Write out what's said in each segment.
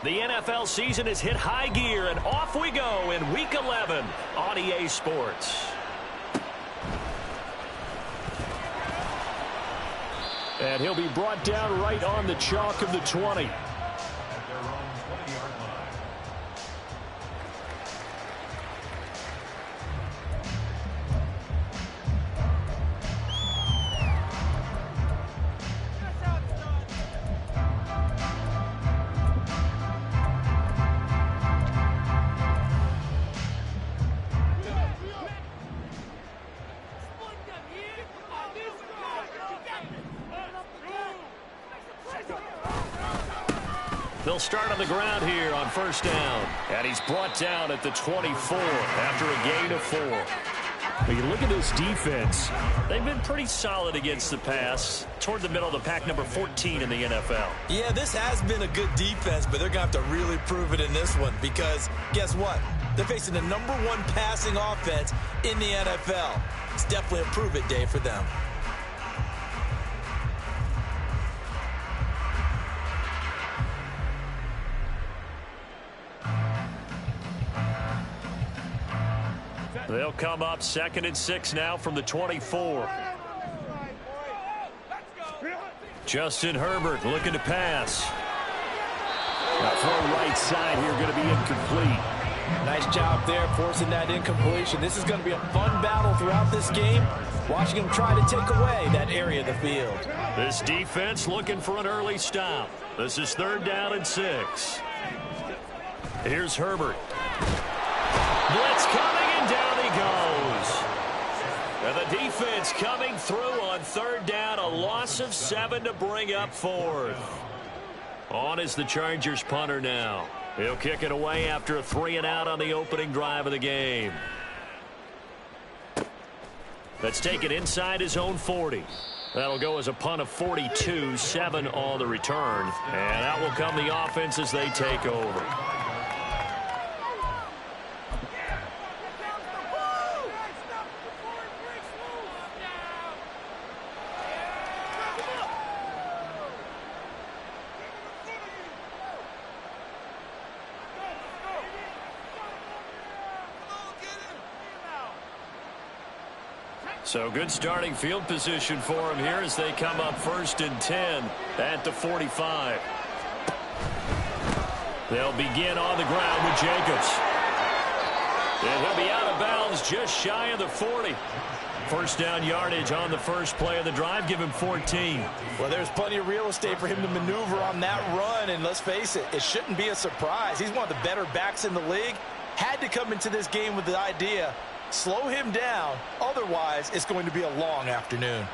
The NFL season has hit high gear, and off we go in Week 11 on EA Sports. And he'll be brought down right on the chalk of the 20. They'll start on the ground here on first down. And he's brought down at the 24 after a gain of 4. When you look at this defense, they've been pretty solid against the pass. Toward the middle of the pack, number 14 in the NFL. Yeah, this has been a good defense, but they're going to have to really prove it in this one because guess what? They're facing the number 1 passing offense in the NFL. It's definitely a prove-it day for them. They'll come up 2nd and 6 now from the 24. Justin Herbert looking to pass. That throw right side here going to be incomplete. Nice job there forcing that incompletion. This is going to be a fun battle throughout this game. Watching him try to take away that area of the field. This defense looking for an early stop. This is 3rd down and 6. Here's Herbert. Blitz coming, and down he goes. And the defense coming through on 3rd down. A loss of 7 to bring up 4th. On is the Chargers punter now. He'll kick it away after a 3-and-out on the opening drive of the game. That's taken inside his own 40. That'll go as a punt of 42, 7 on the return. And out will come the offense as they take over. So good starting field position for him here as they come up 1st and 10 at the 45. They'll begin on the ground with Jacobs. And he'll be out of bounds just shy of the 40. First down yardage on the first play of the drive. Give him 14. Well, there's plenty of real estate for him to maneuver on that run. And let's face it, it shouldn't be a surprise. He's one of the better backs in the league. Had to come into this game with the idea, slow him down. Otherwise, it's going to be a long afternoon.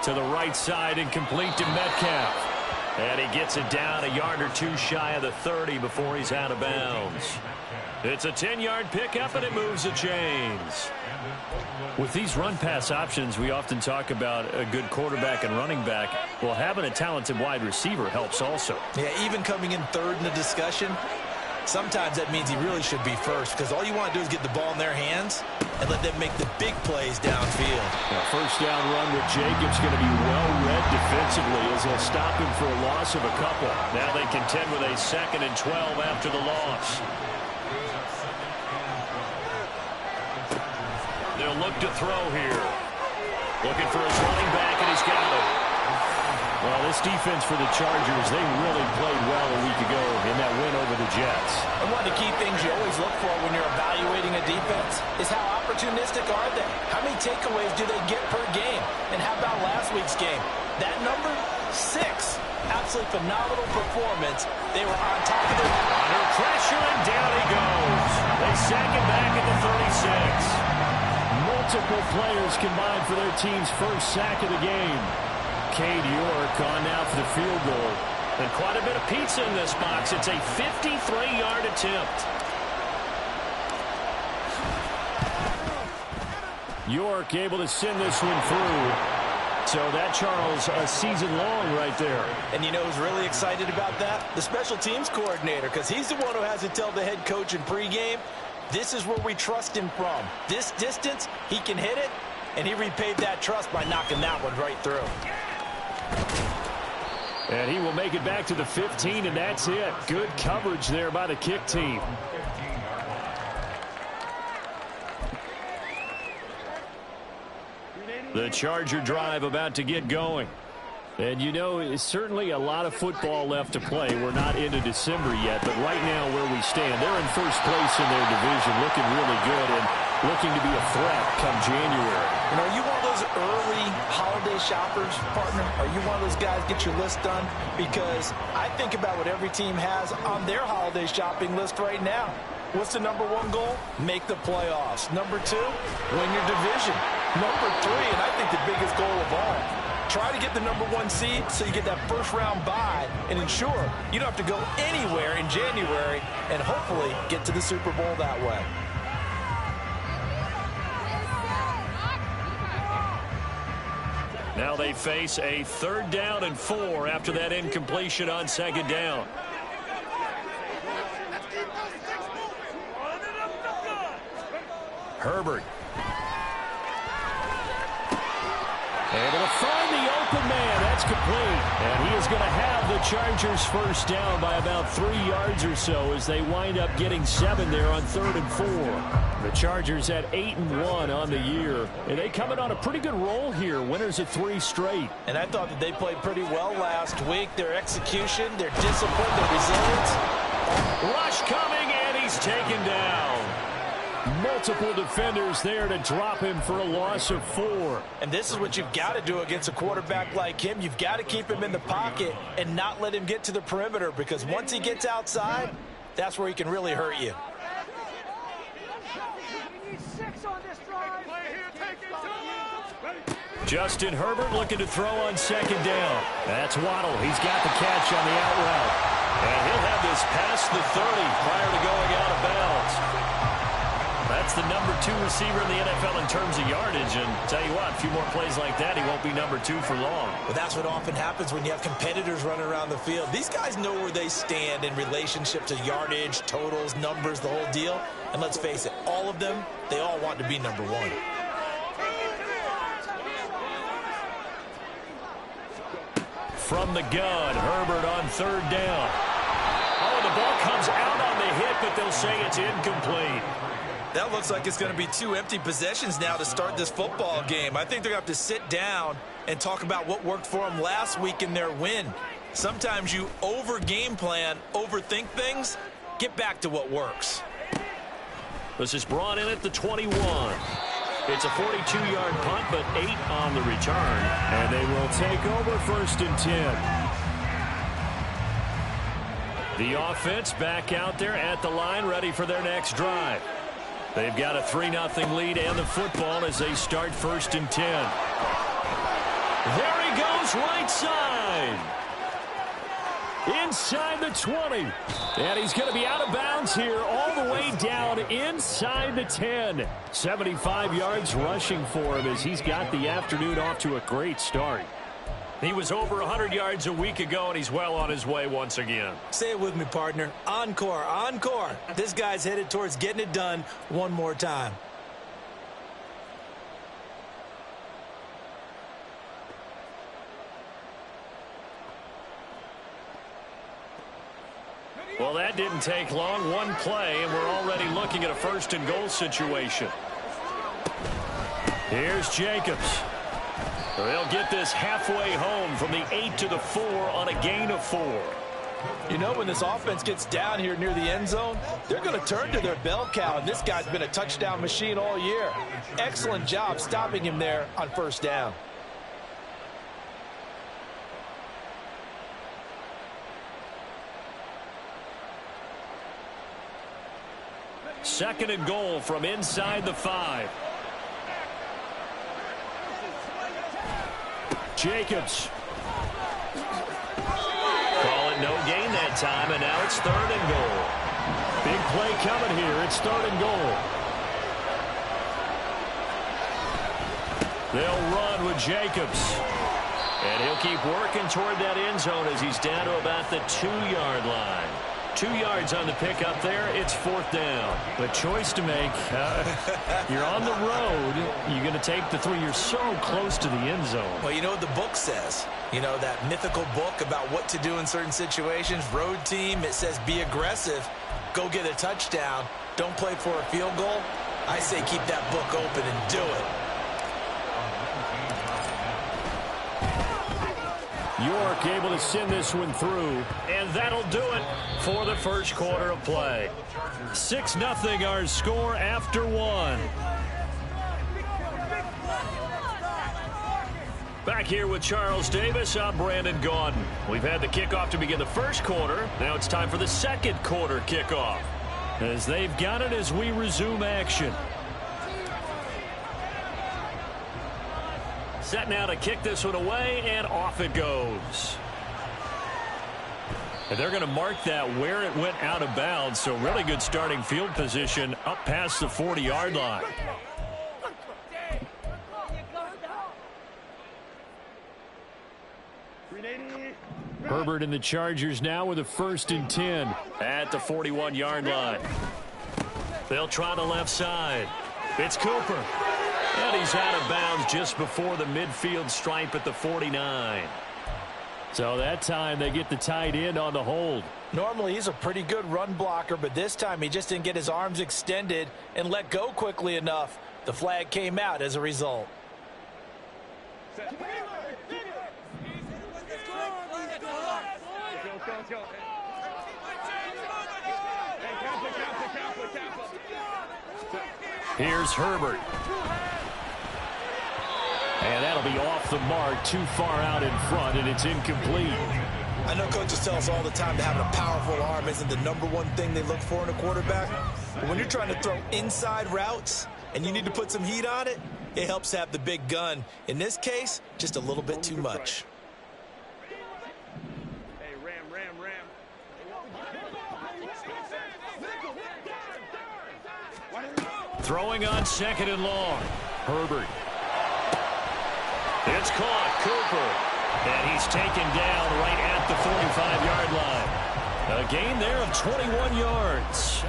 To the right side and complete to Metcalf. And he gets it down a yard or 2 shy of the 30 before he's out of bounds. It's a 10-yard pickup, and it moves the chains. With these run-pass options, we often talk about a good quarterback and running back. Well, having a talented wide receiver helps also. Yeah, even coming in 3rd in the discussion, sometimes that means he really should be first because all you want to do is get the ball in their hands and let them make the big plays downfield. Now, first down run with Jacobs going to be well-read defensively as they'll stop him for a loss of a couple. Now they contend with a 2nd and 12 after the loss. They'll look to throw here. Looking for his running back, and he's got it. Well, this defense for the Chargers, they really played well a week ago in that win over the Jets. And one of the key things you always look for when you're evaluating a defense is how opportunistic are they? How many takeaways do they get per game? And how about last week's game? That number 6. Absolutely phenomenal performance. They were on top of it. Under pressure, and down he goes. They sack him back at the 36. Multiple players combined for their team's first sack of the game. Cade York on now for the field goal. And quite a bit of pizza in this box. It's a 53-yard attempt. York able to send this one through. So that, Charles, a season long right there. And you know who's really excited about that? The special teams coordinator, because he's the one who has to tell the head coach in pregame, this is where we trust him from. This distance, he can hit it, and he repaid that trust by knocking that one right through. And he will make it back to the 15, and that's it. Good coverage there by the kick team. The Charger drive about to get going. And you know, it's certainly a lot of football left to play. We're not into December yet, but right now where we stand, they're in first place in their division, looking really good and looking to be a threat come January. You know, are you one of those early holiday shoppers, partner? Are you one of those guys get your list done? Because I think about what every team has on their holiday shopping list right now. What's the number one goal? Make the playoffs. Number two, win your division. Number three, and I think the biggest goal of all, try to get the number one seed so you get that first round bye and ensure you don't have to go anywhere in January and hopefully get to the Super Bowl that way. Now they face a 3rd down and 4 after that incompletion on 2nd down. Herbert. Able to find the open man. That's complete. And he is going to have the Chargers first down by about 3 yards or so as they wind up getting 7 there on 3rd and 4. The Chargers at 8-1 on the year. And they coming on a pretty good roll here. Winners of 3 straight. And I thought that they played pretty well last week. Their execution, their discipline, their resilience. Rush coming, and he's taken down. Multiple defenders there to drop him for a loss of 4. And this is what you've got to do against a quarterback like him. You've got to keep him in the pocket and not let him get to the perimeter, because once he gets outside, that's where he can really hurt you. Justin Herbert looking to throw on 2nd down. That's Waddle. He's got the catch on the out route. And he'll have this past the 30 prior to going out of bounds. That's the number 2 receiver in the NFL in terms of yardage. And tell you what, a few more plays like that, he won't be number 2 for long. Well, that's what often happens when you have competitors running around the field. These guys know where they stand in relationship to yardage, totals, numbers, the whole deal. And let's face it, all of them, they all want to be number 1. From the gun, Herbert on 3rd down. Oh, the ball comes out on the hit, but they'll say it's incomplete. That looks like it's going to be 2 empty possessions now to start this football game. I think they're going to have to sit down and talk about what worked for them last week in their win. Sometimes you over-game plan, overthink things, get back to what works. This is brought in at the 21. It's a 42-yard punt, but 8 on the return. And they will take over 1st and 10. The offense back out there at the line, ready for their next drive. They've got a 3-0 lead and the football as they start 1st and 10. There he goes, right side. Inside the 20. And he's going to be out of bounds here all the way down inside the 10. 75 yards rushing for him as he's got the afternoon off to a great start. He was over 100 yards a week ago, and he's well on his way once again. Say it with me, partner. Encore, encore. This guy's headed towards getting it done one more time. Well, that didn't take long. One play, and we're already looking at a 1st and goal situation. Here's Jacobs. They'll get this halfway home from the 8 to the 4 on a gain of 4. You know, when this offense gets down here near the end zone, they're going to turn to their bell cow, and this guy's been a touchdown machine all year. Excellent job stopping him there on 1st down. Second and goal from inside the 5. Jacobs. Call it no gain that time, and now it's 3rd and goal. Big play coming here. It's 3rd and goal. They'll run with Jacobs. And he'll keep working toward that end zone as he's down to about the 2-yard line. 2 yards on the pickup there. It's 4th down. But choice to make. You're on the road. You're going to take the 3. You're so close to the end zone. Well, you know what the book says. You know, that mythical book about what to do in certain situations. Road team, it says be aggressive. Go get a touchdown. Don't play for a field goal. I say keep that book open and do it. York able to send this one through, and that'll do it for the first quarter of play. 6-0 our score after 1. Back here with Charles Davis, I'm Brandon Gaudin. We've had the kickoff to begin the first quarter. Now it's time for the second quarter kickoff, as they've got it as we resume action. Set now to kick this one away, and off it goes. And they're going to mark that where it went out of bounds, so really good starting field position up past the 40-yard line. Herbert and the Chargers now with a 1st and 10 at the 41-yard line. They'll try the left side. It's Cooper. And he's out of bounds just before the midfield stripe at the 49. So that time they get the tight end on the hold. Normally he's a pretty good run blocker, but this time he just didn't get his arms extended and let go quickly enough. The flag came out as a result. Here's Herbert. And that'll be off the mark, too far out in front, and it's incomplete. I know coaches tell us all the time that having a powerful arm isn't the #1 thing they look for in a quarterback. But when you're trying to throw inside routes and you need to put some heat on it, it helps have the big gun. In this case, just a little bit too much. Throwing on 2nd and long. Herbert. It's caught. Cooper. And he's taken down right at the 45-yard line. A gain there of 21 yards.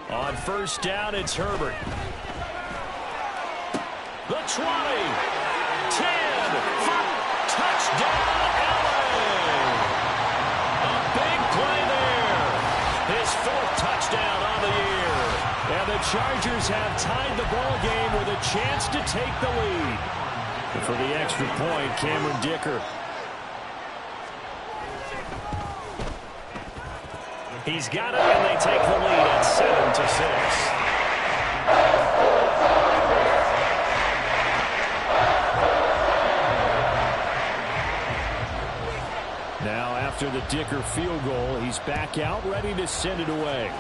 On 1st down, it's Herbert. The 20, 10, 5, touchdown, LA! A big play there. His 4th touchdown on the year. And the Chargers have tied the ball game with a chance to take the lead. And for the extra point, Cameron Dicker. He's got it, and they take the lead at 7-6. Now, after the Dicker field goal, he's back out, ready to send it away.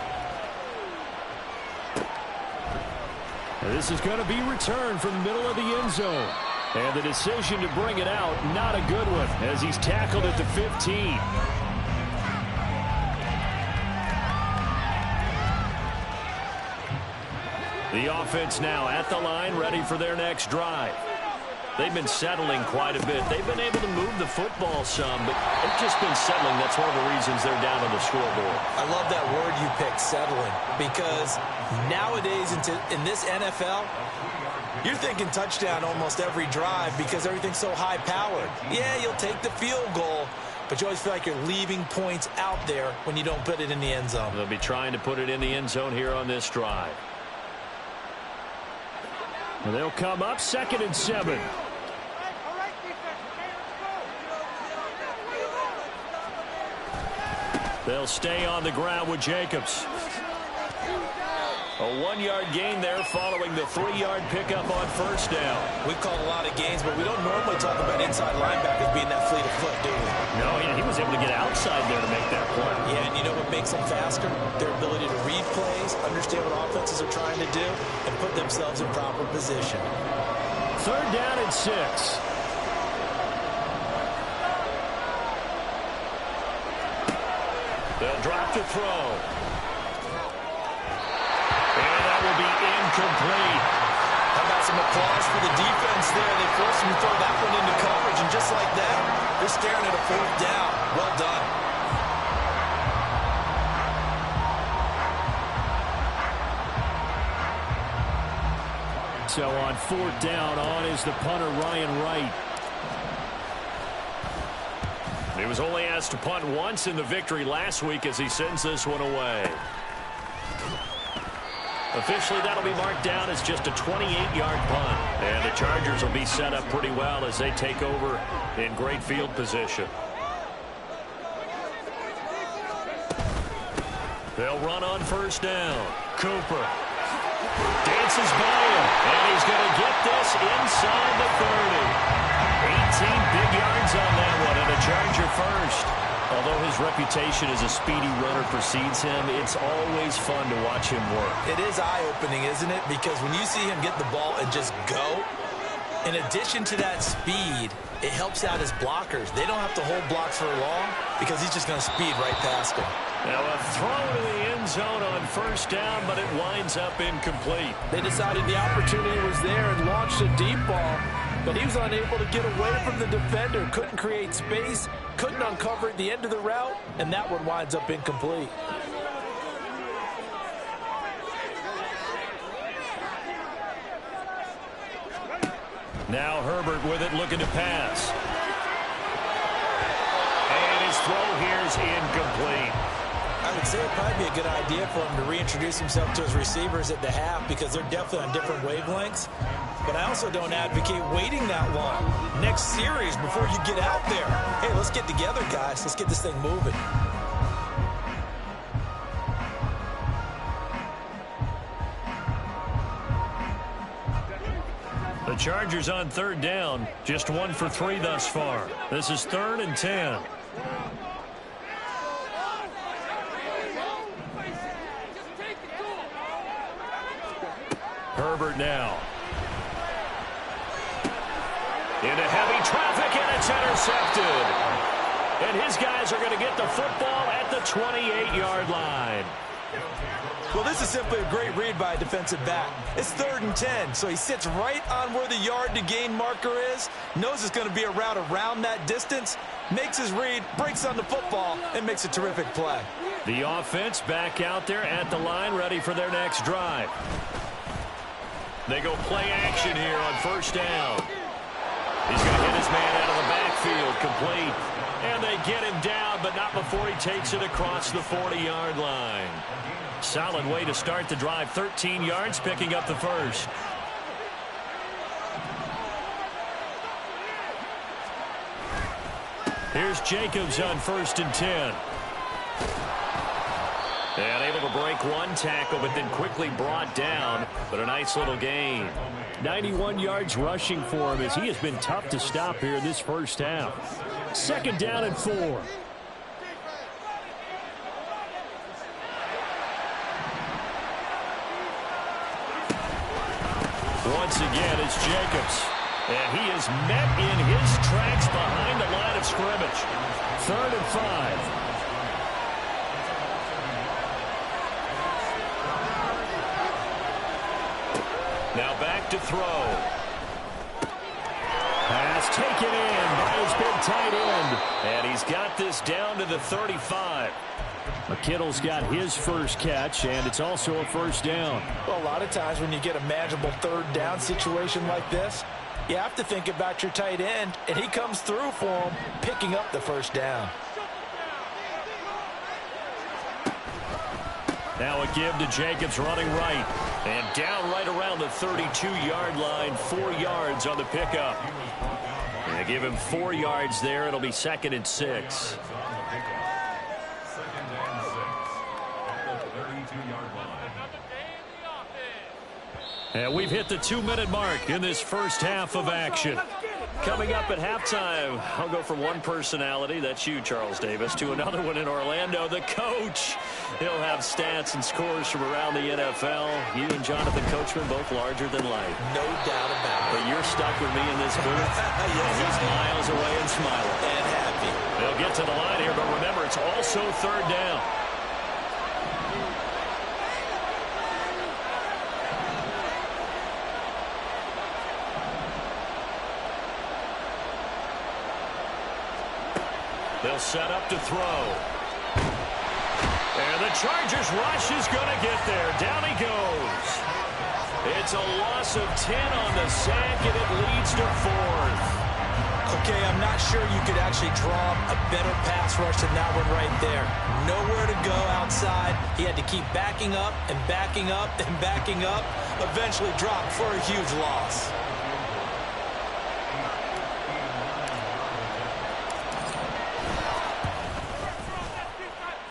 This is going to be returned from the middle of the end zone. And the decision to bring it out, not a good one, as he's tackled at the 15. The offense now at the line, ready for their next drive. They've been settling quite a bit. They've been able to move the football some, but they've just been settling. That's one of the reasons they're down on the scoreboard. I love that word you picked, settling, because nowadays in this NFL, you're thinking touchdown almost every drive because everything's so high-powered. Yeah, you'll take the field goal, but you always feel like you're leaving points out there when you don't put it in the end zone. They'll be trying to put it in the end zone here on this drive. And they'll come up 2nd and 7. They'll stay on the ground with Jacobs. A 1-yard gain there following the 3-yard pickup on first down. We've called a lot of games, but we don't normally talk about inside linebackers being that fleet of foot, do we? No, he was able to get outside there to make that play. Yeah, and you know what makes them faster? Their ability to read plays, understand what offenses are trying to do, and put themselves in proper position. 3rd down and 6. They'll drop to throw. And that will be incomplete. How about some applause for the defense there? They forced him to throw that one into coverage, and just like that, they're staring at a 4th down. Well done. So on 4th down, on is the punter, Ryan Wright. He was only asked to punt once in the victory last week as he sends this one away. Officially, that'll be marked down as just a 28-yard punt. And the Chargers will be set up pretty well as they take over in great field position. They'll run on first down. Cooper dances by him, and he's going to get this inside the 30. 18 big yards on that one, and a Charger first. Although his reputation as a speedy runner precedes him, it's always fun to watch him work. It is eye-opening, isn't it? Because when you see him get the ball and just go, in addition to that speed, it helps out his blockers. They don't have to hold blocks for long because he's just going to speed right past them. Now a throw to the end zone on first down, but it winds up incomplete. They decided the opportunity was there and launched a deep ball, but he was unable to get away from the defender, couldn't create space, couldn't uncover at the end of the route, and that one winds up incomplete. Now Herbert with it, looking to pass. And his throw here is incomplete. I would say it'd probably be a good idea for him to reintroduce himself to his receivers at the half because they're definitely on different wavelengths. But I also don't advocate waiting that long. Next series before you get out there. Hey, let's get together, guys. Let's get this thing moving. The Chargers on 3rd down, just 1 for 3 thus far. This is 3rd and 10. Herbert now. Into heavy traffic, and it's intercepted. And his guys are going to get the football at the 28-yard line. Well, this is simply a great read by a defensive back. It's 3rd and 10, so he sits right on where the yard-to-gain marker is, knows it's going to be a route around that distance, makes his read, breaks on the football, and makes a terrific play. The offense back out there at the line, ready for their next drive. They go play action here on first down. He's going to hit his man out of the backfield, complete. And they get him down, but not before he takes it across the 40-yard line. Solid way to start the drive. 13 yards, picking up the first. Here's Jacobs on 1st and 10. And able to break one tackle, but then quickly brought down. But a nice little gain. 91 yards rushing for him as he has been tough to stop here in this first half. 2nd down and 4. Once again, it's Jacobs. And he is met in his tracks behind the line of scrimmage. 3rd and 5. Now back to throw. Pass taken in by his big tight end. And he's got this down to the 35. McKittle's got his first catch, and it's also a first down. Well, a lot of times when you get a manageable 3rd down situation like this, you have to think about your tight end, and he comes through for him, picking up the first down. Now a give to Jacobs running right. And down right around the 32-yard line, 4 yards on the pickup. And they give him 4 yards there. It'll be 2nd and 6. And we've hit the 2-minute mark in this first half of action. Coming up at halftime, I'll go from one personality, that's you, Charles Davis, to another one in Orlando, the coach. He'll have stats and scores from around the NFL. You and Jonathan Coachman, both larger than life. No doubt about it. But you're stuck with me in this booth. Yes, He's miles away and smiling. And happy. They'll get to the line here, but remember, it's also third down. They'll set up to throw. And the Chargers rush is going to get there. Down he goes. It's a loss of 10 on the sack, and it leads to fourth. Okay, I'm not sure you could actually draw a better pass rush than that one right there. Nowhere to go outside. He had to keep backing up and backing up and backing up. Eventually dropped for a huge loss.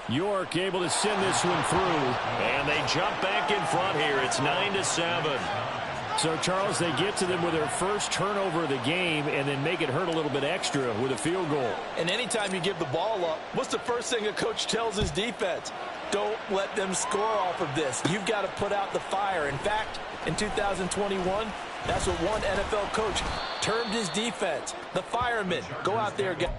York able to send this one through. And they jump back in front here. It's 9-7. So, Charles, they get to them with their first turnover of the game and then make it hurt a little bit extra with a field goal. And anytime you give the ball up, what's the first thing a coach tells his defense? Don't let them score off of this. You've got to put out the fire. In fact, in 2021, that's what one NFL coach termed his defense. The firemen. Go out there, guys.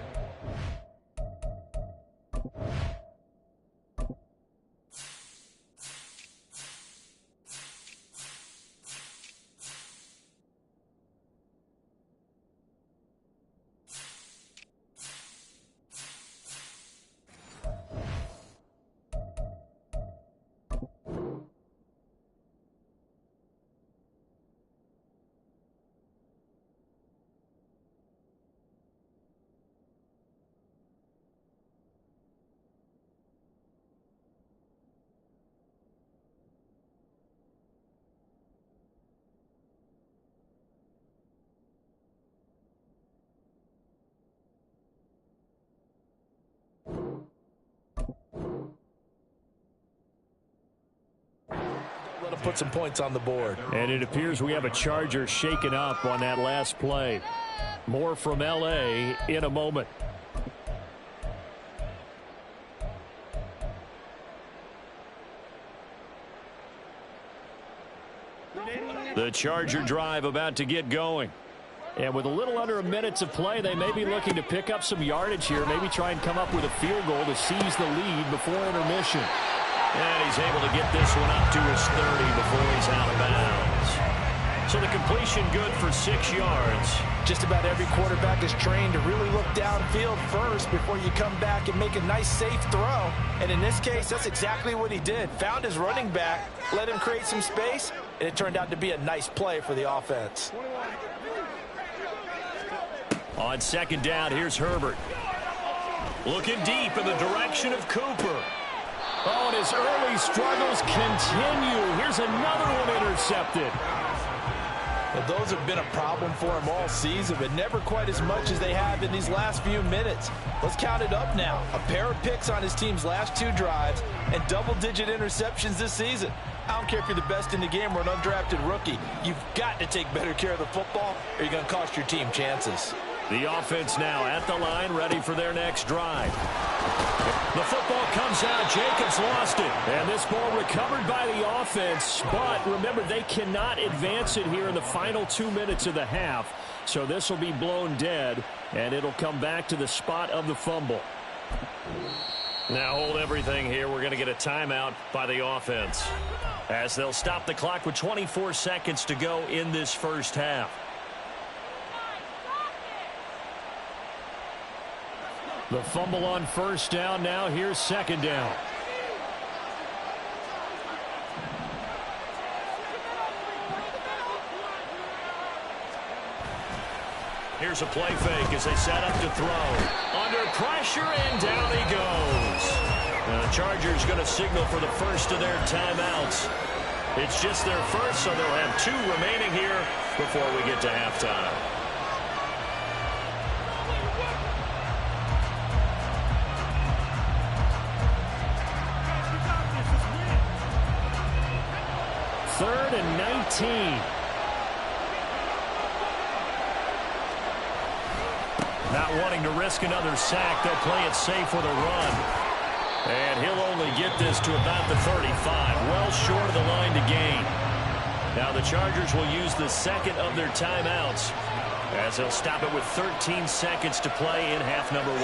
Put some points on the board. And it appears we have a Charger shaken up on that last play. More from L.A. in a moment. The Charger drive about to get going. And with a little under a minute to play, they may be looking to pick up some yardage here, maybe try and come up with a field goal to seize the lead before intermission. And he's able to get this one up to his 30 before he's out of bounds. So the completion good for 6 yards. Just about every quarterback is trained to really look downfield first before you come back and make a nice, safe throw. And in this case, that's exactly what he did. Found his running back, let him create some space, and it turned out to be a nice play for the offense. On second down, here's Herbert. Looking deep in the direction of Cooper. Oh, and his early struggles continue. Here's another one intercepted. Well, those have been a problem for him all season, but never quite as much as they have in these last few minutes. Let's count it up now. A pair of picks on his team's last 2 drives and double-digit interceptions this season. I don't care if you're the best in the game or an undrafted rookie. You've got to take better care of the football or you're going to cost your team chances. The offense now at the line, ready for their next drive. The football comes out. Jacobs lost it. And this ball recovered by the offense. But remember, they cannot advance it here in the final 2 minutes of the half. So this will be blown dead, and it'll come back to the spot of the fumble. Now hold everything here. We're going to get a timeout by the offense, as they'll stop the clock with 24 seconds to go in this first half. The fumble on first down. Now here's second down. Here's a play fake as they set up to throw. Under pressure, and down he goes. The Chargers going to signal for the first of their timeouts. It's just their first, so they'll have 2 remaining here before we get to halftime. 3rd and 19. Not wanting to risk another sack, they'll play it safe with a run. And he'll only get this to about the 35, well short of the line to gain. Now the Chargers will use the second of their timeouts as they'll stop it with 13 seconds to play in half number 1.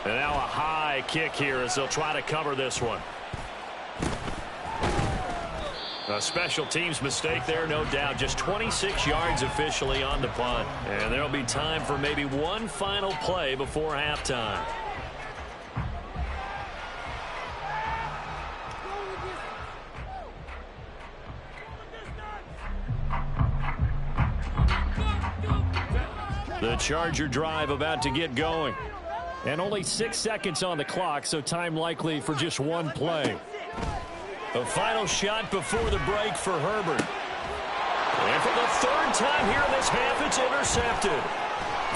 And now a high kick here as they'll try to cover this one. A special teams mistake there, no doubt. Just 26 yards officially on the punt. And there'll be time for maybe one final play before halftime. The Charger drive about to get going. And only 6 seconds on the clock, so time likely for just one play. The final shot before the break for Herbert. And for the 3rd time here in this half, it's intercepted.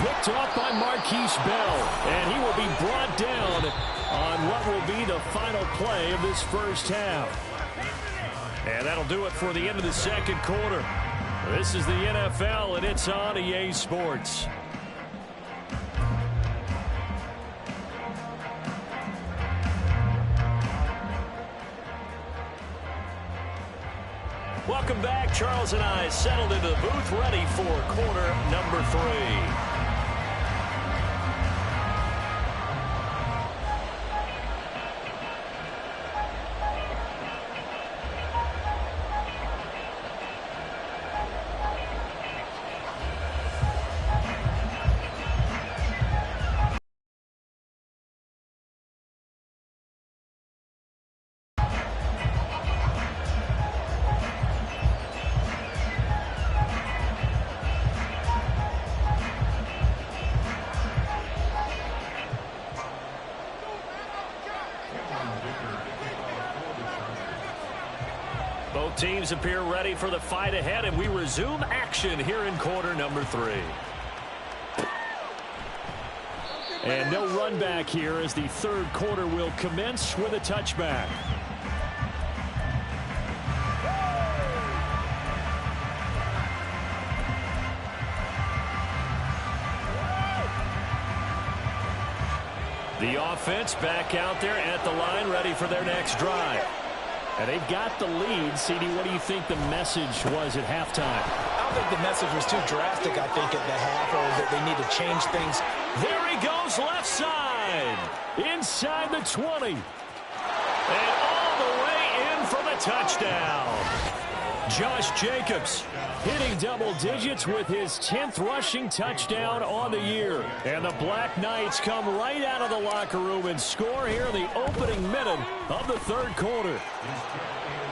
Picked off by Marquise Bell, and he will be brought down on what will be the final play of this first half. And that'll do it for the end of the second quarter. This is the NFL, and it's on EA Sports. Welcome back. Charles and I settled into the booth, ready for quarter number 3. Both teams appear ready for the fight ahead, and we resume action here in quarter number 3. And no run back here as the third quarter will commence with a touchback. The offense back out there at the line, ready for their next drive. And they've got the lead. CD, what do you think the message was at halftime? I don't think the message was too drastic, I think, at the half, or that they need to change things. There he goes, left side. Inside the 20. And all the way in for the touchdown. Josh Jacobs hitting double digits with his 10th rushing touchdown on the year. And the Black Knights come right out of the locker room and score here in the opening minute of the third quarter.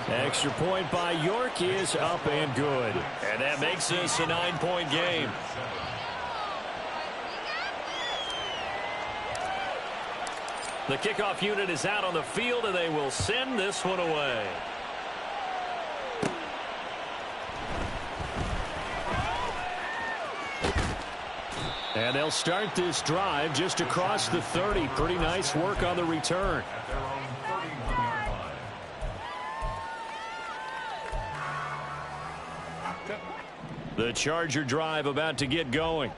Extra point by York is up and good. And that makes this a 9-point game. The kickoff unit is out on the field, and they will send this one away. And they'll start this drive just across the 30. Pretty nice work on the return. The Charger drive about to get going.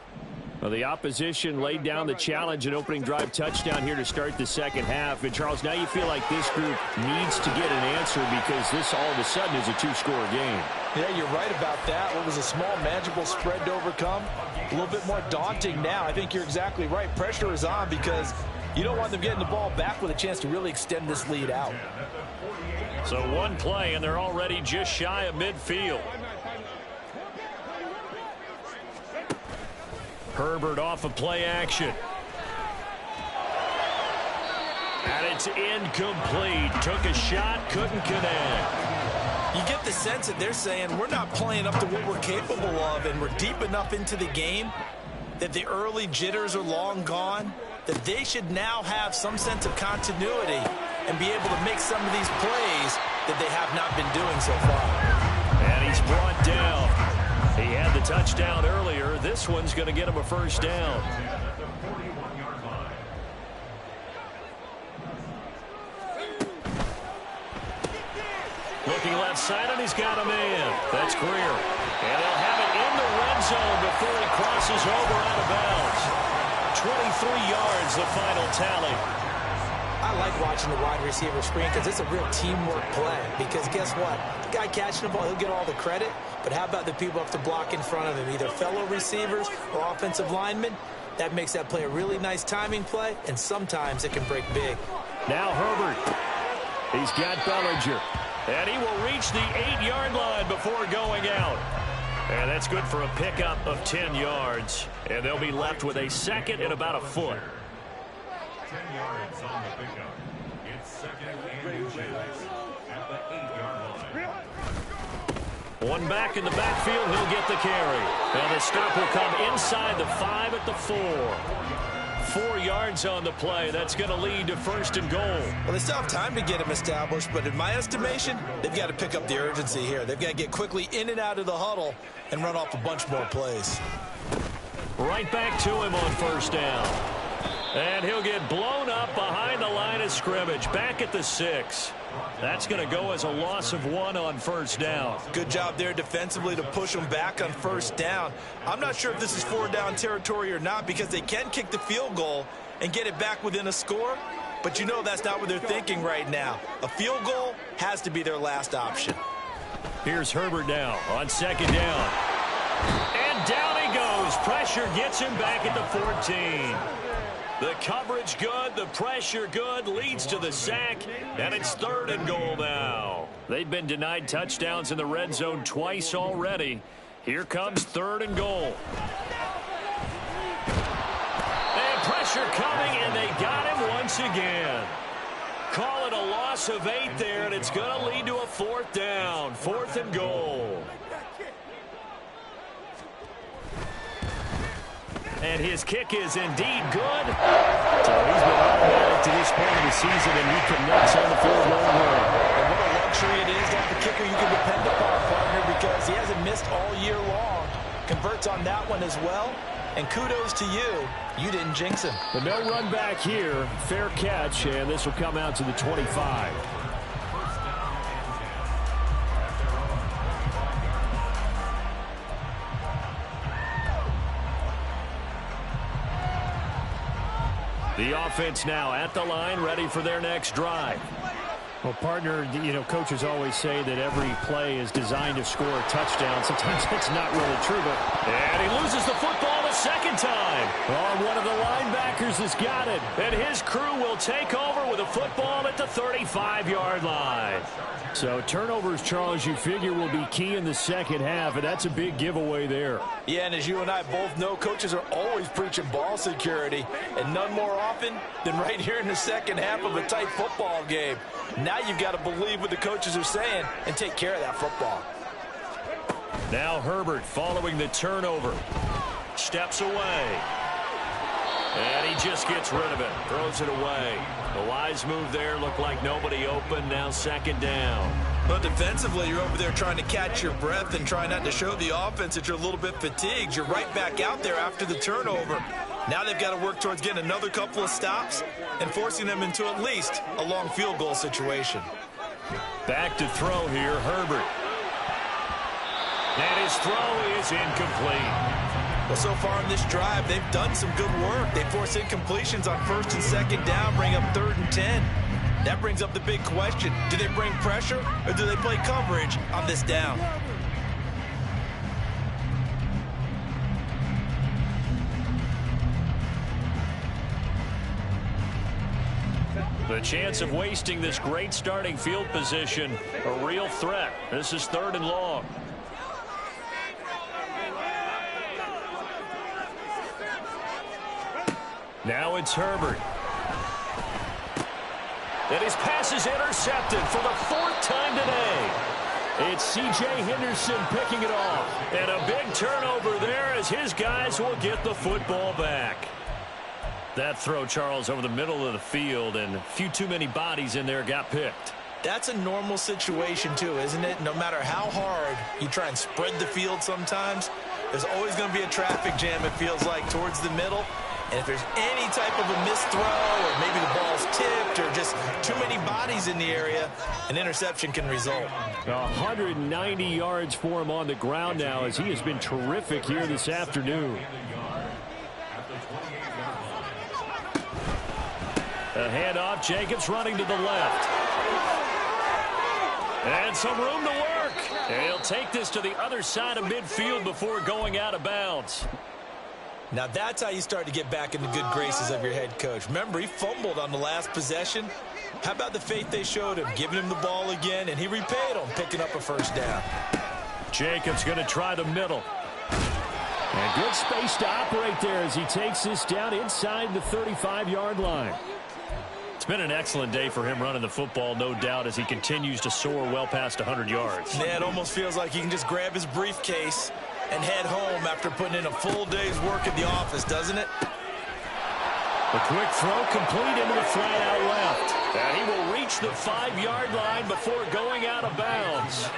Well, the opposition laid down the challenge, an opening drive touchdown here to start the second half. And, Charles, now you feel like this group needs to get an answer because this all of a sudden is a two-score game. Yeah, you're right about that. What was a small, manageable spread to overcome, a little bit more daunting now. I think you're exactly right. Pressure is on because you don't want them getting the ball back with a chance to really extend this lead out. So one play, and they're already just shy of midfield. Herbert off of play action. And it's incomplete. Took a shot, couldn't connect. You get the sense that they're saying we're not playing up to what we're capable of, and we're deep enough into the game that the early jitters are long gone, that they should now have some sense of continuity and be able to make some of these plays that they have not been doing so far. And he's brought down. He had the touchdown earlier. This one's going to get him a first down. Looking left side, and he's got a man. That's Greer. And they'll have it in the red zone before he crosses over out of bounds. 23 yards, the final tally. I like watching the wide receiver screen because it's a real teamwork play. Because guess what? The guy catching the ball, he'll get all the credit. But how about the people who have to block in front of him, either fellow receivers or offensive linemen? That makes that play a really nice timing play, and sometimes it can break big. Now Herbert. He's got Bellinger. And he will reach the 8-yard line before going out. And that's good for a pickup of 10 yards. And they'll be left with a second and about a foot. 10 yards on the pickup. It's second and inches at the 8-yard line. One back in the backfield, he'll get the carry. And the stop will come inside the 5 at the 4. 4 yards on the play. That's going to lead to first and goal. Well, they still have time to get him established, but in my estimation, they've got to pick up the urgency here. They've got to get quickly in and out of the huddle and run off a bunch more plays. Right back to him on first down. And he'll get blown up behind the line of scrimmage, back at the 6. That's going to go as a loss of 1 on first down. Good job there defensively to push them back on first down. I'm not sure if this is 4-down territory or not because they can kick the field goal and get it back within a score. But you know that's not what they're thinking right now. A field goal has to be their last option. Here's Herbert now on second down. And down he goes. Pressure gets him back at the 14. The coverage good, the pressure good, leads to the sack, and it's third and goal now. They've been denied touchdowns in the red zone twice already. Here comes third and goal. And pressure coming, and they got him once again. Call it a loss of 8 there, and it's going to lead to a fourth down. Fourth and goal. And his kick is indeed good. So he's been automatic to this point of the season, and he connects on the field goal line. And what a luxury it is to have a kicker you can depend upon, partner, because he hasn't missed all year long. Converts on that one as well. And kudos to you. You didn't jinx him. But no run back here. Fair catch, and this will come out to the 25. The offense now at the line, ready for their next drive. Well, partner, you know, coaches always say that every play is designed to score a touchdown. Sometimes that's not really true, but... And he loses the football the second time. Oh, one of the linebackers has got it. And his crew will take over with a football at the 35-yard line. So turnovers, Charles, you figure will be key in the second half, and that's a big giveaway there. Yeah, and as you and I both know, coaches are always preaching ball security, and none more often than right here in the second half of a tight football game. Now you've got to believe what the coaches are saying and take care of that football. Now Herbert following the turnover. Steps away. And he just gets rid of it. Throws it away. The wise move there. Looked like nobody open. Now second down. But defensively, you're over there trying to catch your breath and try not to show the offense that you're a little bit fatigued. You're right back out there after the turnover. Now they've got to work towards getting another couple of stops and forcing them into at least a long field goal situation. Back to throw here, Herbert. And his throw is incomplete. Well, so far in this drive, they've done some good work. They force incompletions on first and second down, bring up 3rd and 10. That brings up the big question. Do they bring pressure or do they play coverage on this down? The chance of wasting this great starting field position, a real threat. This is 3rd and long. Now it's Herbert. And his pass is intercepted for the 4th time today. It's C.J. Henderson picking it off. And a big turnover there as his guys will get the football back. That throw, Charles, over the middle of the field, and a few too many bodies in there got picked. That's a normal situation, too, isn't it? No matter how hard you try and spread the field sometimes, there's always going to be a traffic jam, it feels like, towards the middle. And if there's any type of a missed throw or maybe the ball's tipped or just too many bodies in the area, an interception can result. 190 yards for him on the ground now as he has been terrific here this afternoon. A handoff, Jacobs running to the left. And some room to work. And he'll take this to the other side of midfield before going out of bounds. Now that's how you start to get back in the good graces of your head coach. Remember, he fumbled on the last possession. How about the faith they showed him, giving him the ball again, and he repaid them, picking up a first down. Jacobs going to try the middle. And good space to operate there as he takes this down inside the 35-yard line. It's been an excellent day for him running the football, no doubt, as he continues to soar well past 100 yards. Yeah, it almost feels like he can just grab his briefcase and head home after putting in a full day's work at the office, doesn't it? A quick throw complete into the flat out left. And he will reach the 5-yard line before going out of bounds.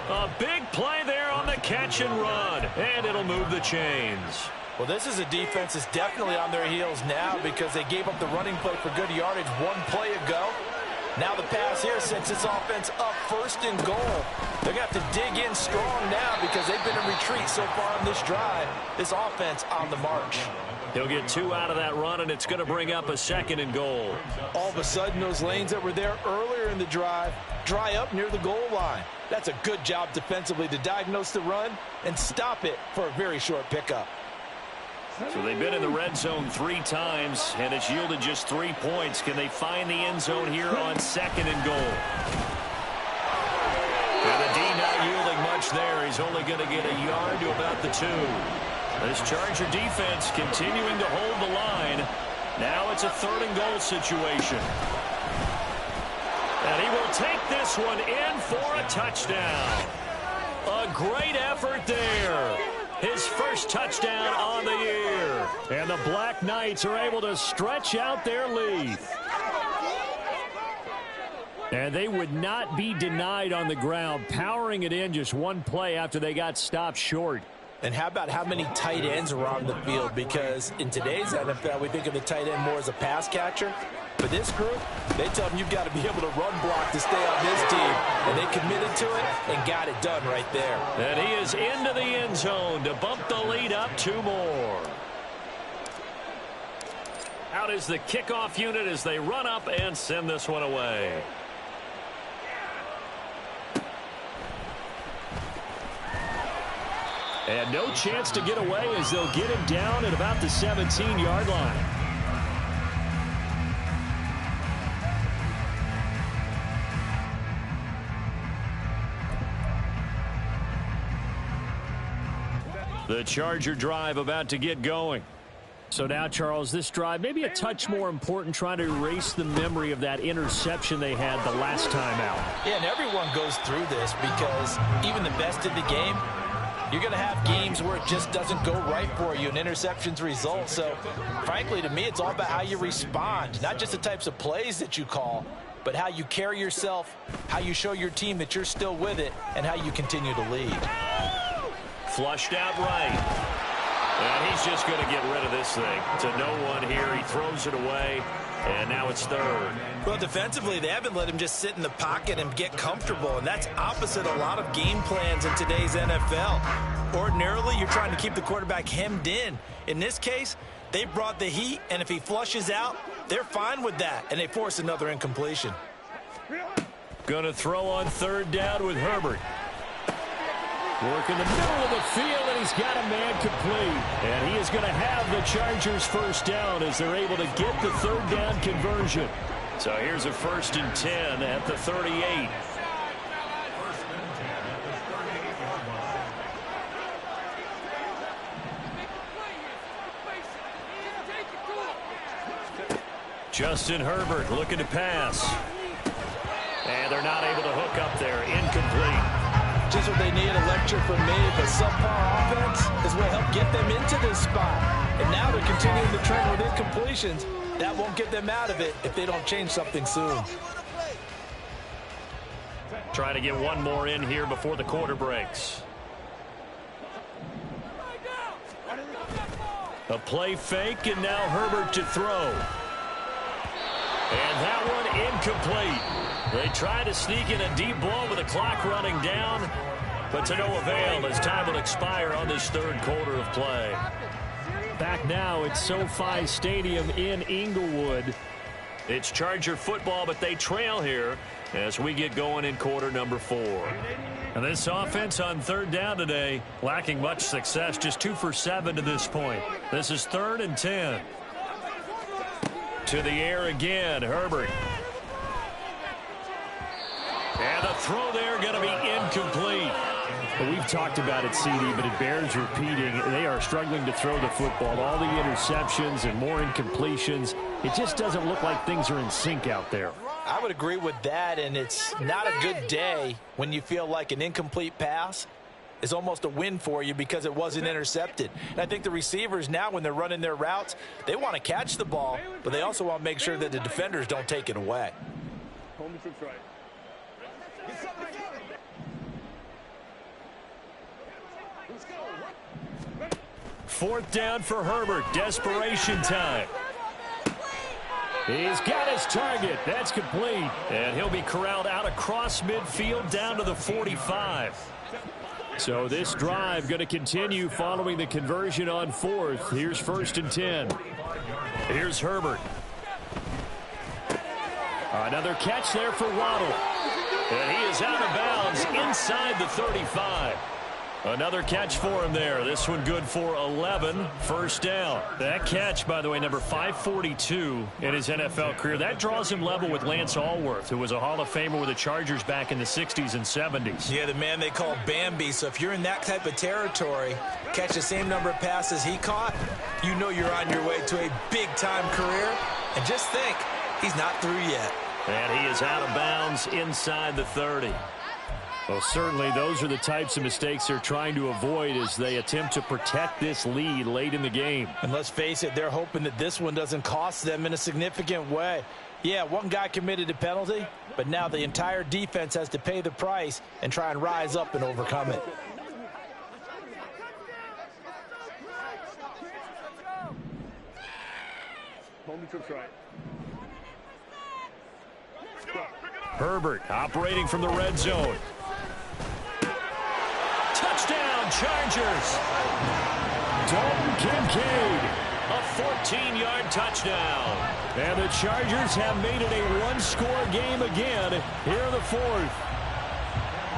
A big play there on the catch and run. And it'll move the chains. Well, this is a defense that's definitely on their heels now because they gave up the running play for good yardage one play ago. Now the pass here sets this offense up 1st and goal. They're going to have to dig in strong now because they've been in retreat so far on this drive. This offense on the march. He'll get 2 out of that run, and it's going to bring up a 2nd and goal. All of a sudden, those lanes that were there earlier in the drive dry up near the goal line. That's a good job defensively to diagnose the run and stop it for a very short pickup. So they've been in the red zone 3 times, and it's yielded just 3 points. Can they find the end zone here on 2nd and goal? And the D not yielding much there. He's only going to get a yard to about the 2. This Charger defense continuing to hold the line. Now it's a 3rd and goal situation. And he will take this one in for a touchdown. A great effort there. His first touchdown on the year. And the Black Knights are able to stretch out their lead. And they would not be denied on the ground, powering it in just one play after they got stopped short. And how about how many tight ends are on the field? Because in today's NFL, we think of the tight end more as a pass catcher. For this group, they tell them you've got to be able to run block to stay on this team. And they committed to it and got it done right there. And he is into the end zone to bump the lead up 2 more. Out is the kickoff unit as they run up and send this one away. And no chance to get away as they'll get him down at about the 17-yard line. The Charger drive about to get going. So now, Charles, this drive maybe a touch more important, trying to erase the memory of that interception they had the last time out. Yeah, and everyone goes through this because even the best in the game, you're going to have games where it just doesn't go right for you and interceptions result. So, frankly, to me, it's all about how you respond, not just the types of plays that you call, but how you carry yourself, how you show your team that you're still with it, and how you continue to lead. Flushed out right. And he's just going to get rid of this thing to no one here. He throws it away, and now it's 3rd. Well, defensively, they haven't let him just sit in the pocket and get comfortable, and that's opposite a lot of game plans in today's NFL. Ordinarily, you're trying to keep the quarterback hemmed in. In this case, they brought the heat, and if he flushes out, they're fine with that, and they force another incompletion. Going to throw on 3rd down with Herbert. Work in the middle of the field, and he's got a man complete. And he is going to have the Chargers first down as they're able to get the 3rd down conversion. So here's a 1st and 10 at the 38. Justin Herbert looking to pass. And they're not able to hook up there. Incomplete. Just what they need, a lecture from me, but subpar offense is what helped get them into this spot. And now they're continuing the trend with incompletions. That won't get them out of it if they don't change something soon. Trying to get one more in here before the quarter breaks. A play fake, and now Herbert to throw. And that one incomplete. They try to sneak in a deep ball with the clock running down, but to no avail as time will expire on this third quarter of play. Back now at SoFi Stadium in Inglewood. It's Charger football, but they trail here as we get going in quarter number 4. And this offense on third down today, lacking much success, just 2 for 7 to this point. This is 3rd and 10. To the air again, Herbert. And the throw there going to be incomplete. Well, we've talked about it, CD, but it bears repeating. They are struggling to throw the football. All the interceptions and more incompletions. It just doesn't look like things are in sync out there. I would agree with that, and it's not a good day when you feel like an incomplete pass is almost a win for you because it wasn't intercepted. And I think the receivers now, when they're running their routes, they want to catch the ball, but they also want to make sure that the defenders don't take it away. Fourth down for Herbert. Desperation time. He's got his target. That's complete. And he'll be corralled out across midfield down to the 45. So this drive going to continue following the conversion on 4th. Here's 1st and 10. Here's Herbert. Another catch there for Waddle. And he is out of bounds inside the 35. Another catch for him there. This one good for 11. First down. That catch, by the way, number 542 in his NFL career. That draws him level with Lance Allworth, who was a Hall of Famer with the Chargers back in the 60s and 70s. Yeah, the man they call Bambi. So if you're in that type of territory, catch the same number of passes he caught, you know you're on your way to a big-time career. And just think, he's not through yet. And he is out of bounds inside the 30. Well, certainly those are the types of mistakes they're trying to avoid as they attempt to protect this lead late in the game. And let's face it, they're hoping that this one doesn't cost them in a significant way. Yeah, one guy committed a penalty, but now the entire defense has to pay the price and try and rise up and overcome it. Herbert operating from the red zone. Touchdown, Chargers. Dalton Kincaid, a 14-yard touchdown. And the Chargers have made it a one-score game again here in the 4th.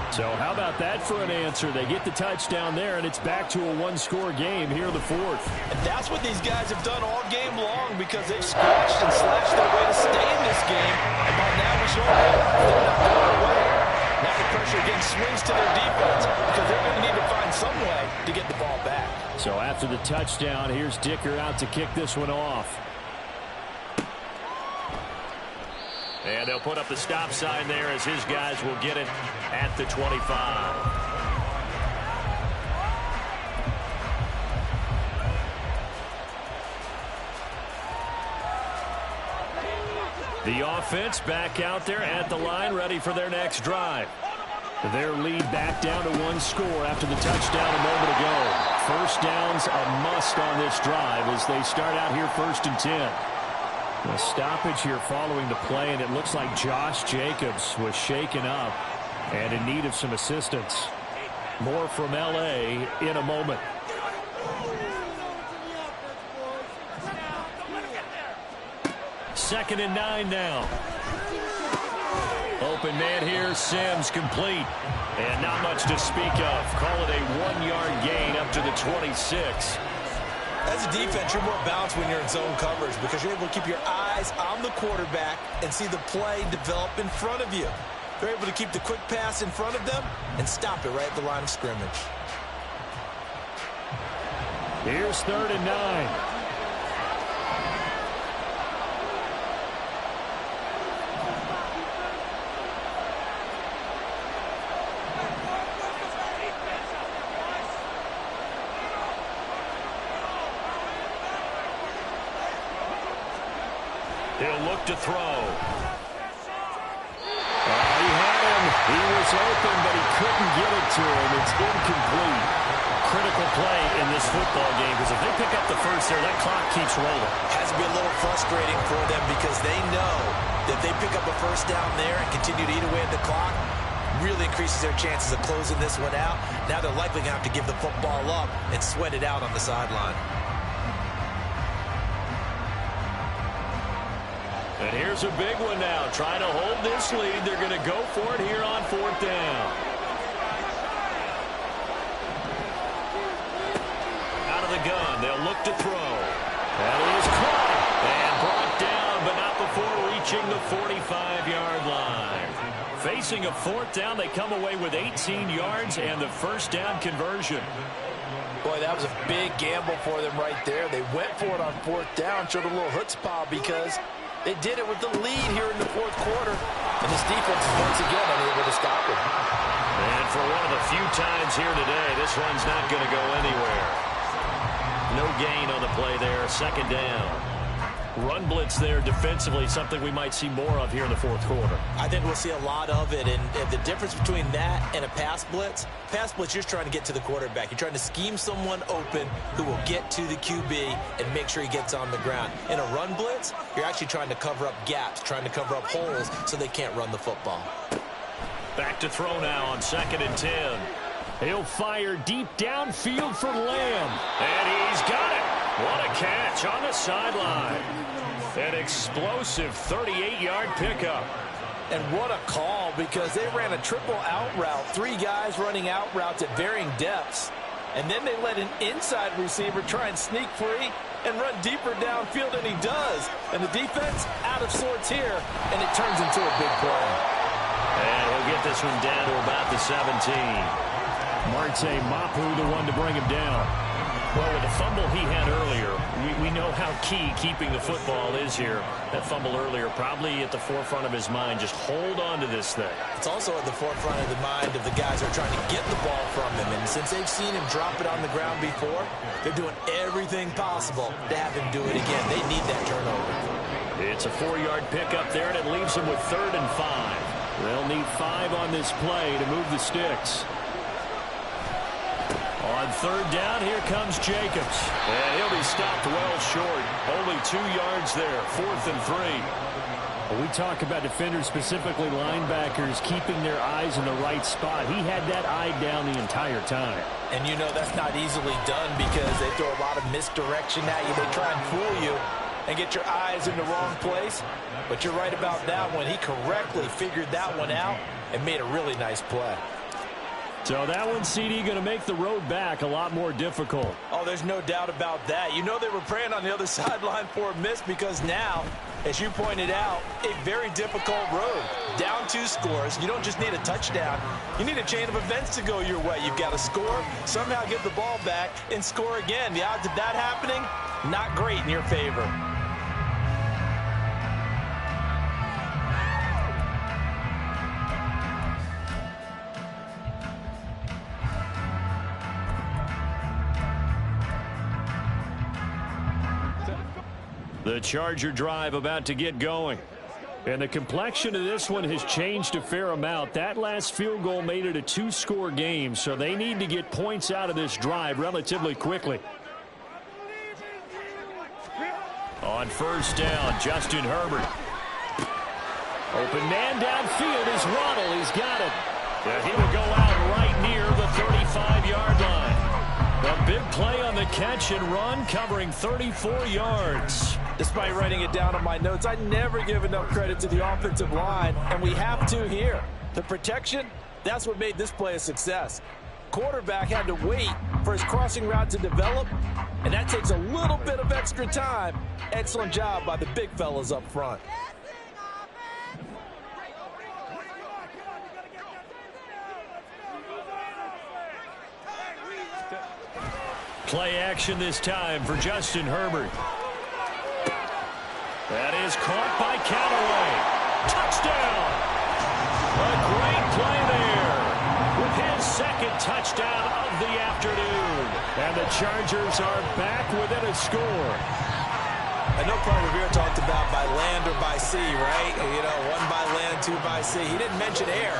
So how about that for an answer? They get the touchdown there, and it's back to a one-score game here in the 4th. And that's what these guys have done all game long because they've scratched and slashed their way to stay in this game. And by now we show them they're not going away. Now the pressure again swings to their defense because they're going to need to find some way to get the ball back. So after the touchdown, here's Dicker out to kick this one off. And they'll put up the stop sign there as his guys will get it at the 25. The offense back out there at the line, ready for their next drive. Their lead back down to one score after the touchdown a moment ago. First down's a must on this drive as they start out here 1st and 10. A stoppage here following the play, and it looks like Josh Jacobs was shaken up and in need of some assistance. More from L.A. in a moment. Second and 9 now. Open man here, Sims complete. And not much to speak of. Call it a 1-yard gain up to the 26. As a defense, you're more balanced when you're in zone coverage because you're able to keep your eyes on the quarterback and see the play develop in front of you. They're able to keep the quick pass in front of them and stop it right at the line of scrimmage. Here's 3rd and 9. He'll look to throw. He had him. He was open, but he couldn't get it to him. It's incomplete. critical play in this football game because if they pick up the first there, that clock keeps rolling. Has to be a little frustrating for them because they know that if they pick up a first down there and continue to eat away at the clock, really increases their chances of closing this one out. Now they're likely going to have to give the football up and sweat it out on the sideline. And here's a big one now. Trying to hold this lead. They're going to go for it here on 4th down. Out of the gun. They'll look to throw. That is caught and brought down, but not before reaching the 45-yard line. Facing a 4th down, they come away with 18 yards and the first down conversion. Boy, that was a big gamble for them right there. They went for it on 4th down, showed a little chutzpah because they did it with the lead here in the 4th quarter. And this defense is once again unable to stop it. And for one of the few times here today, this one's not going to go anywhere. No gain on the play there, 2nd down. Run blitz there defensively, something we might see more of here in the 4th quarter. I think we'll see a lot of it, and the difference between that and a pass blitz, you're just trying to get to the quarterback. You're trying to scheme someone open who will get to the QB and make sure he gets on the ground. In a run blitz, you're actually trying to cover up gaps, trying to cover up holes so they can't run the football. Back to throw now on 2nd and 10. He'll fire deep downfield for Lamb. And he's got it. What a catch on the sideline. An explosive 38-yard pickup. And what a call, because they ran a triple out route. 3 guys running out routes at varying depths. And then they let an inside receiver try and sneak free and run deeper downfield, and he does. And the defense out of sorts here, and it turns into a big play. And he'll get this one down to about the 17. Marte Mapu, the one to bring him down. Well, with the fumble he had earlier, we know how key keeping the football is here. That fumble earlier probably at the forefront of his mind. Just hold on to this thing. It's also at the forefront of the mind of the guys who are trying to get the ball from him. And since they've seen him drop it on the ground before, they're doing everything possible to have him do it again. They need that turnover. It's a 4-yard pickup there, and it leaves them with 3rd and 5. They'll need 5 on this play to move the sticks. On 3rd down, here comes Jacobs. And he'll be stopped well short. Only 2 yards there. 4th and 3. When we talk about defenders, specifically linebackers, keeping their eyes in the right spot. He had that eye down the entire time. And you know that's not easily done because they throw a lot of misdirection at you. They try and fool you and get your eyes in the wrong place. But you're right about that one. He correctly figured that one out and made a really nice play. So that one, CD, going to make the road back a lot more difficult. Oh, there's no doubt about that. You know they were praying on the other sideline for a miss because now, as you pointed out, a very difficult road. Down 2 scores. You don't just need a touchdown. You need a chain of events to go your way. You've got to score, somehow get the ball back, and score again. The odds of that happening, not great in your favor. The Charger drive about to get going. And the complexion of this one has changed a fair amount. That last field goal made it a 2-score game, so they need to get points out of this drive relatively quickly. On 1st down, Justin Herbert. Open man downfield is Waddle. He's got it. Yeah, he will go out right near the 35-yard line. A big play on the catch and run, covering 34 yards. Despite writing it down on my notes, I never give enough credit to the offensive line, and we have to here. The protection, that's what made this play a success. Quarterback had to wait for his crossing route to develop, and that takes a little bit of extra time. Excellent job by the big fellas up front. Play action this time for Justin Herbert. That is caught by Callaway. Touchdown! A great play there with his 2nd touchdown of the afternoon. And the Chargers are back within a score. I know Paul Revere talked about by land or by sea, right? You know, one by land, two by sea. He didn't mention air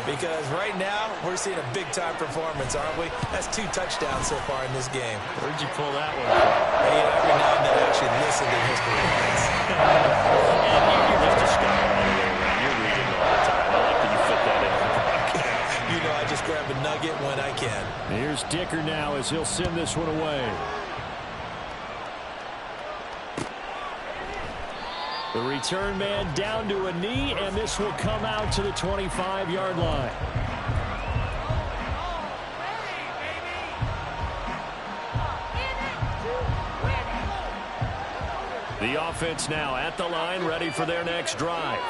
because right now we're seeing a big-time performance, aren't we? That's 2 touchdowns so far in this game. Where'd you pull that one from? Hey, every now and then I actually listen to history points. And you're just a scholar all the way around. You're reading all the time. I like that you fit that in the broadcast. You know, I just grab a nugget when I can. Here's Dicker now as he'll send this one away. The return man down to a knee, and this will come out to the 25-yard line. The offense now at the line, ready for their next drive.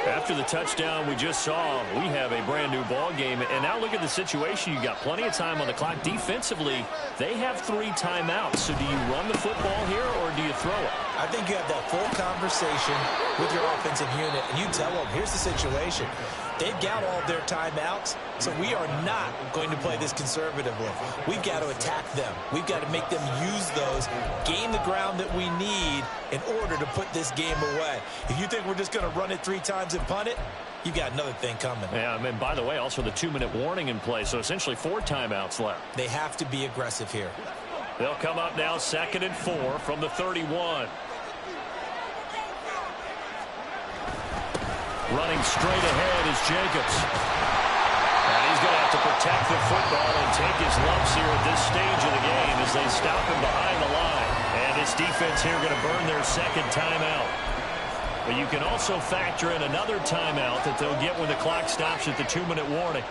After the touchdown we just saw, we have a brand-new ball game. And now look at the situation. You've got plenty of time on the clock. Defensively, they have 3 timeouts. So do you run the football here or do you throw it? I think you have that full conversation with your offensive unit, and you tell them, here's the situation. They've got all their timeouts, so we are not going to play this conservatively. We've got to attack them. We've got to make them use those, gain the ground that we need in order to put this game away. If you think we're just going to run it 3 times and punt it, you've got another thing coming. Yeah, and by the way, also the 2-minute warning in play, so essentially 4 timeouts left. They have to be aggressive here. They'll come up now 2nd and 4 from the 31. Running straight ahead is Jacobs. And he's going to have to protect the football and take his lumps here at this stage of the game as they stop him behind the line. And this defense here going to burn their 2nd timeout. But you can also factor in another timeout that they'll get when the clock stops at the 2-minute warning.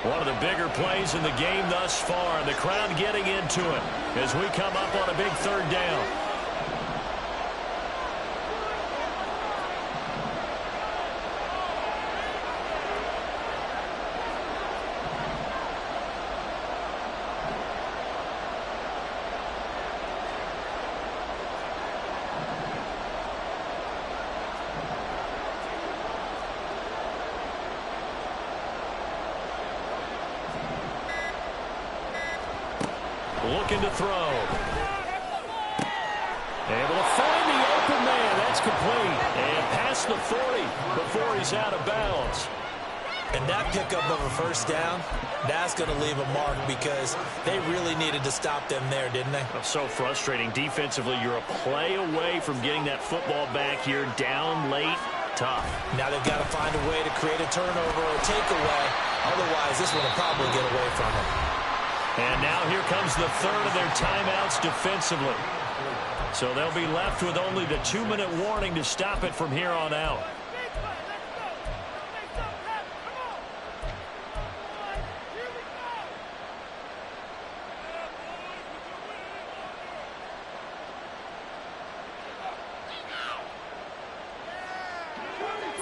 One of the bigger plays in the game thus far. The crowd getting into it as we come up on a big 3rd down. Looking to throw. Able to find the open man. That's complete. And past the 40 before he's out of bounds. And that pickup of a 1st down, that's going to leave a mark because they really needed to stop them there, didn't they? So frustrating. Defensively, you're a play away from getting that football back here down late. Tough. Now they've got to find a way to create a turnover or a takeaway. Otherwise, this one will probably get away from them. And now here comes the 3rd of their timeouts defensively. So they'll be left with only the 2-minute warning to stop it from here on out.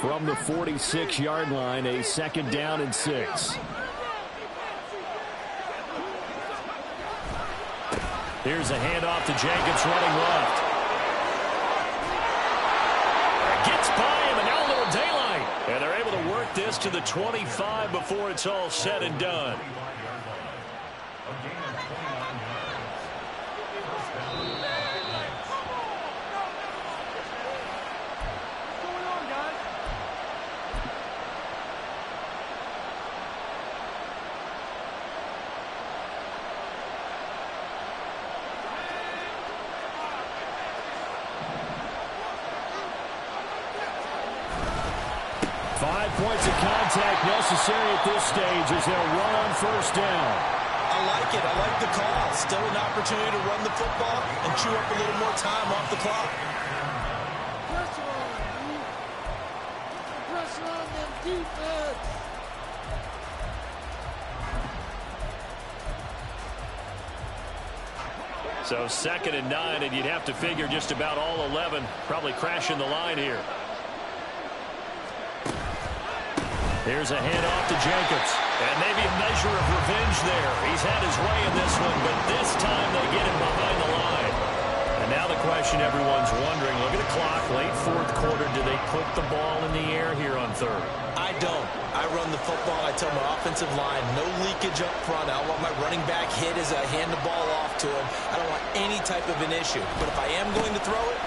From the 46-yard line, a 2nd down and 6. Here's a handoff to Jacobs running left. Gets by him, and now a little daylight. And they're able to work this to the 25 before it's all said and done. Points of contact necessary at this stage as they'll run on 1st down. I like it. I like the call. Still an opportunity to run the football and chew up a little more time off the clock. Pressure on them defense. So 2nd and 9, and you'd have to figure just about all 11 probably crashing the line here. Here's a handoff to Jacobs. And maybe a measure of revenge there. He's had his way in this one, but this time they get him behind the line. And now the the question everyone's wondering. Look at the clock. Late fourth quarter. Do they put the ball in the air here on third? I don't. I run the football. I tell my offensive line, no leakage up front. I don't want my running back hit as I hand the ball off to him. I don't want any type of an issue. But if I am going to throw it,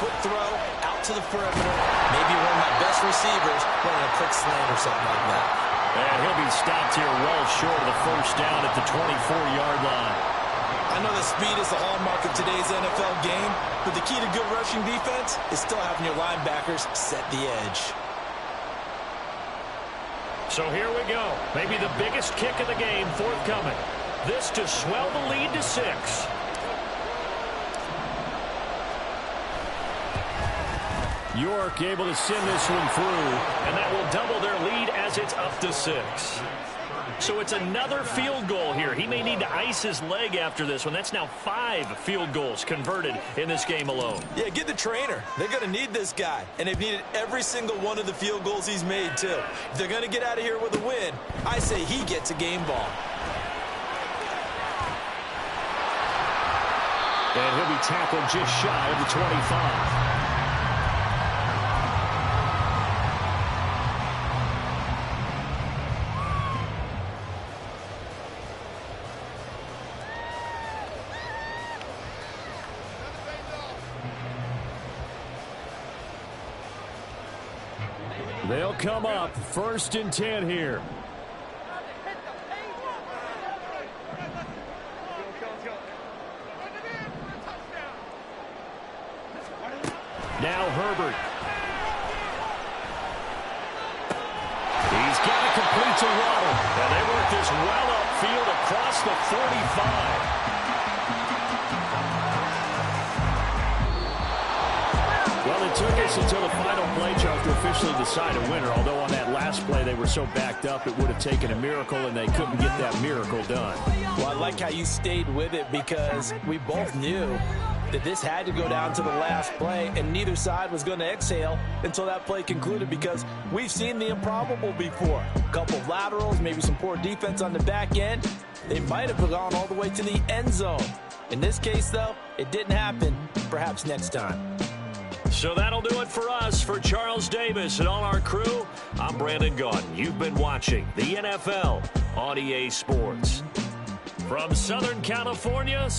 quick throw, out to the perimeter, maybe one of my best receivers running a quick slant or something like that. And he'll be stopped here well short of the first down at the 24-yard line. I know that speed is the hallmark of today's NFL game, but the key to good rushing defense is still having your linebackers set the edge. So here we go. Maybe the biggest kick of the game forthcoming. This to swell the lead to 6. York able to send this one through, and that will double their lead as it's up to 6. So it's another field goal here. He may need to ice his leg after this one. That's now 5 field goals converted in this game alone. Yeah, get the trainer. They're going to need this guy, and they've needed every single one of the field goals he's made, too. If they're going to get out of here with a win, I say he gets a game ball. And he'll be tackled just shy of the 25. They'll come up 1st and 10 here. Now Herbert. He's got to complete to Waddle. And they work this well upfield across the 45. Well, it took us until the final play, Chuck, to officially decide a winner. Although on that last play they were so backed up it would have taken a miracle, and they couldn't get that miracle done. Well, I like how you stayed with it because we both knew that this had to go down to the last play, and neither side was going to exhale until that play concluded because we've seen the improbable before. A couple of laterals, maybe some poor defense on the back end. They might have gone all the way to the end zone. In this case, though, it didn't happen. Perhaps next time. So that'll do it for us. For Charles Davis and all our crew, I'm Brandon Gaudin. You've been watching the NFL on EA Sports. From Southern California,